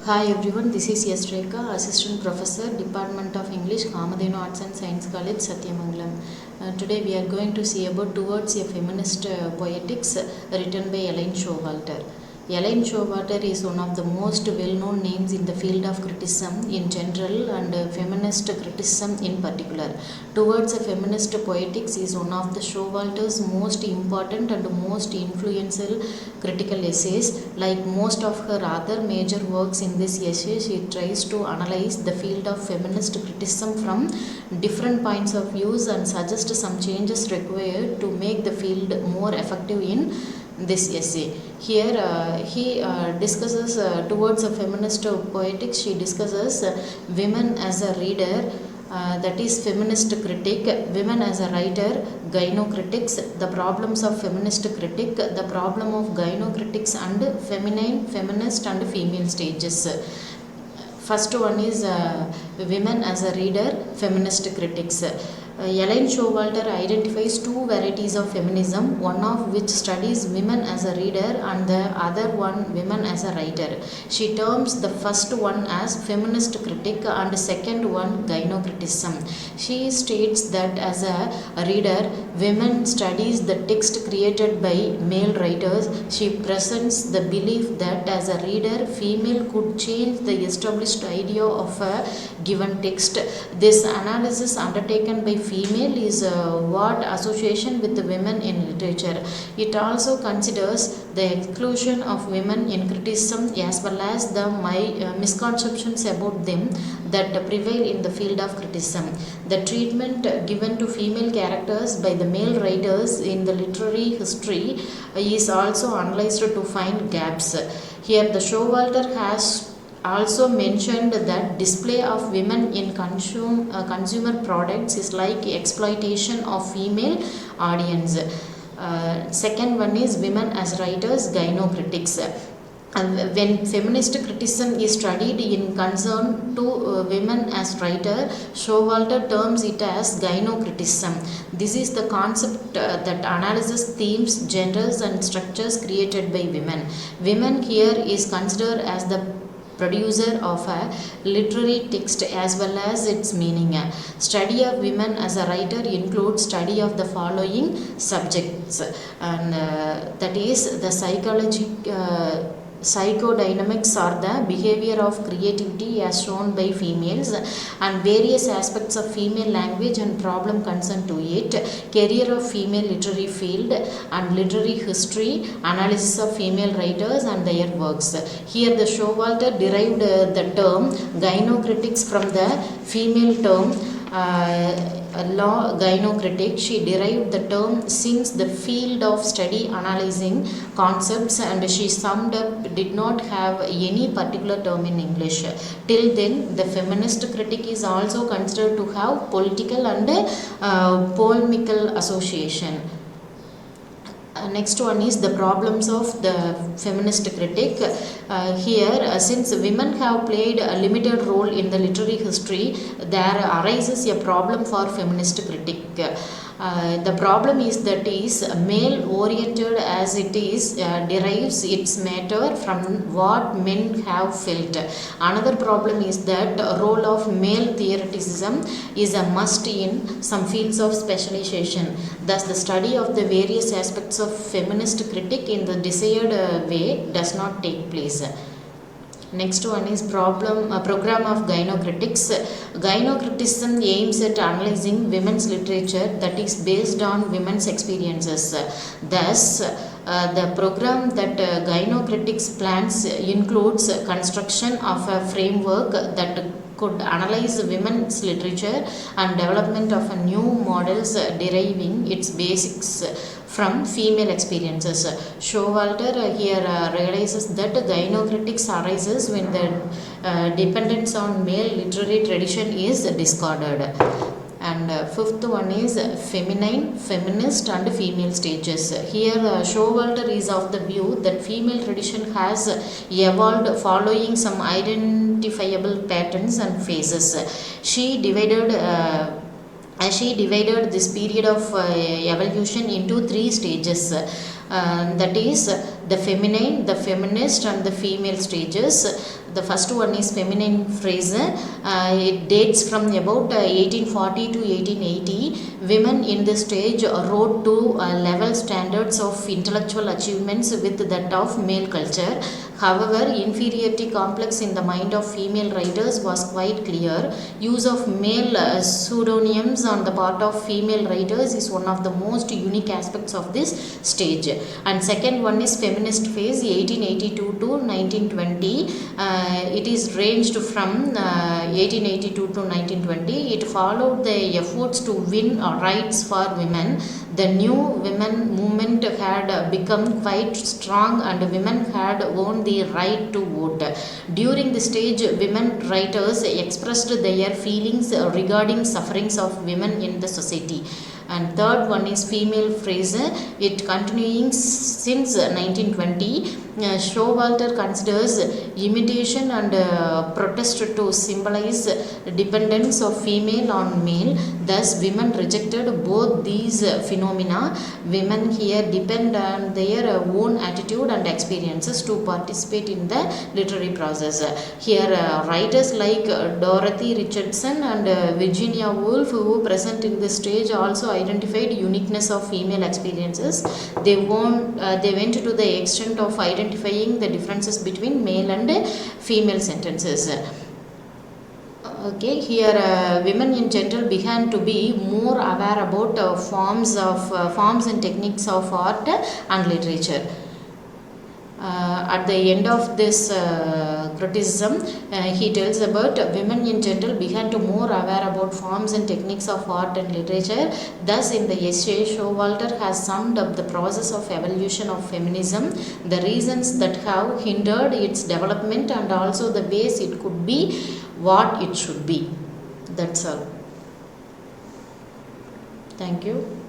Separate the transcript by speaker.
Speaker 1: Hi everyone, this is Rekha, Assistant Professor, Department of English, Kamadhenu Arts and Science College, Satyamangalam. Today we are going to see about Towards a Feminist Poetics written by Elaine Showalter. Elaine Showalter is one of the most well-known names in the field of criticism in general and feminist criticism in particular. Towards a Feminist Poetics is one of the Showalter's most important and most influential critical essays. Like most of her other major works in this essay, she tries to analyze the field of feminist criticism from different points of views and suggest some changes required to make the field more effective in this essay. Here he discusses Towards a Feminist Poetics. She discusses women as a reader, that is feminist critic, women as a writer, gynocritics, the problems of feminist critic, the problem of gynocritics, and feminine, feminist and female stages. First one is women as a reader, feminist critics. Elaine Showalter identifies two varieties of feminism, one of which studies women as a reader and the other one women as a writer. She terms the first one as feminist critic and the second one gynocriticism. She states that as a reader, women studies the text created by male writers. She presents the belief that as a reader, female could change the established idea of a given text. This analysis undertaken by female is what association with the women in literature. It also considers the exclusion of women in criticism as well as the misconceptions about them that prevail in the field of criticism. The treatment given to female characters by the male writers in the literary history is also analyzed to find gaps. Here the Showalter has also mentioned that display of women in consumer products is like exploitation of female audience. Second one is women as writers, gynocritics. When feminist criticism is studied in concern to women as writer, Showalter terms it as gynocriticism. This is the concept that analyzes themes, genders and structures created by women. Women here is considered as the producer of a literary text as well as its meaning. Study of women as a writer includes study of the following subjects, and that is the psychodynamics or the behavior of creativity as shown by females, and various aspects of female language and problem concerned to it, career of female literary field and literary history, analysis of female writers and their works. Here the Showalter derived the term gynocritics from the female term law gynocritic. She derived the term since the field of study analyzing concepts, and she summed up did not have any particular term in English. Till then, the feminist critic is also considered to have political and polemical association. Next one is the problems of the feminist critic. Here, since women have played a limited role in the literary history, there arises a problem for feminist critic. The problem is that is male oriented as it is derives its matter from what men have felt. Another problem is that role of male theoreticism is a must in some fields of specialization. Thus the study of the various aspects of feminist critic in the desired way does not take place. Next one is program of gynocritics. Gynocriticism aims at analyzing women's literature that is based on women's experiences. Thus, the program that gynocritics plans includes construction of a framework that could analyze women's literature and development of a new models deriving its basics from female experiences. Showalter here realizes that gynocritics arises when the dependence on male literary tradition is discarded. And fifth one is feminine, feminist and female stages. Here Showalter is of the view that female tradition has evolved following some identifiable patterns and phases. She divided this period of evolution into three stages. That is the feminine, the feminist and the female stages. The first one is feminine phrase. It dates from about 1840 to 1880. Women in this stage wrote to level standards of intellectual achievements with that of male culture. However, inferiority complex in the mind of female writers was quite clear. Use of male pseudonyms on the part of female writers is one of the most unique aspects of this stage. And second one is feminist phase, 1882 to 1920. It is ranged from 1882 to 1920. It followed the efforts to win rights for women. The new women movement had become quite strong and women had won the right to vote. During the stage, women writers expressed their feelings regarding sufferings of women in the society. And third one is female phrase. It continuing since 1920. Showalter considers imitation and protest to symbolize dependence of female on male. Thus, women rejected both these phenomena. Women here depend on their own attitude and experiences to participate in the literary process. Here, writers like Dorothy Richardson and Virginia Woolf, who present in this stage, also identified uniqueness of female experiences. They went to the extent of identifying the differences between male and female sentences. Okay, here women in general began to be more aware about forms and techniques of art and literature. At the end of this criticism, he tells about women in general began to more aware about forms and techniques of art and literature. Thus, in the essay, Showalter has summed up the process of evolution of feminism, the reasons that have hindered its development, and also the ways it could be what it should be. That's all. Thank you.